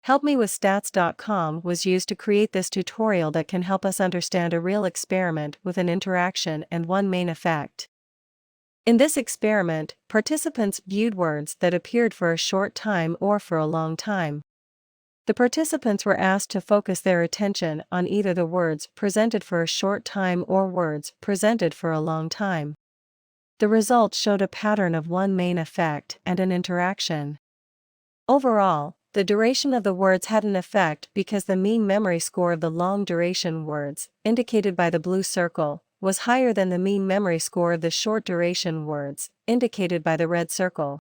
HelpMeWithStats.com was used to create this tutorial that can help us understand a real experiment with an interaction and one main effect. In this experiment, participants viewed words that appeared for a short time or for a long time. The participants were asked to focus their attention on either the words presented for a short time or words presented for a long time. The results showed a pattern of one main effect and an interaction. Overall, the duration of the words had an effect because the mean memory score of the long-duration words, indicated by the blue circle, was higher than the mean memory score of the short-duration words, indicated by the red circle.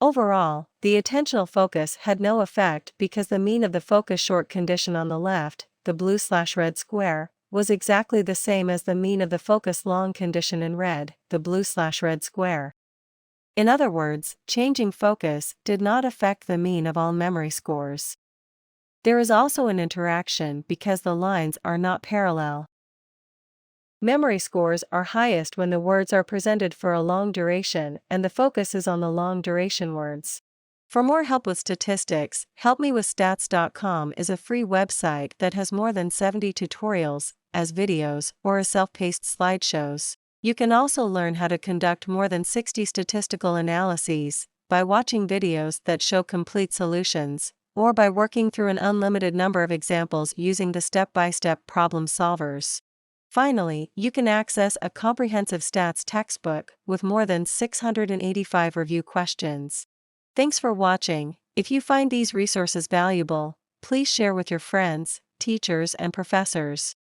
Overall, the attentional focus had no effect because the mean of the focus short condition on the left, the blue/red square, was exactly the same as the mean of the focus long condition in red, the blue/red square. In other words, changing focus did not affect the mean of all memory scores. There is also an interaction because the lines are not parallel. Memory scores are highest when the words are presented for a long duration and the focus is on the long duration words. For more help with statistics, HelpMeWithStats.com is a free website that has more than 70 tutorials, as videos, or as self-paced slideshows. You can also learn how to conduct more than 60 statistical analyses by watching videos that show complete solutions, or by working through an unlimited number of examples using the step-by-step problem solvers. Finally, you can access a comprehensive stats textbook with more than 685 review questions. Thanks for watching. If you find these resources valuable, please share with your friends, teachers, and professors.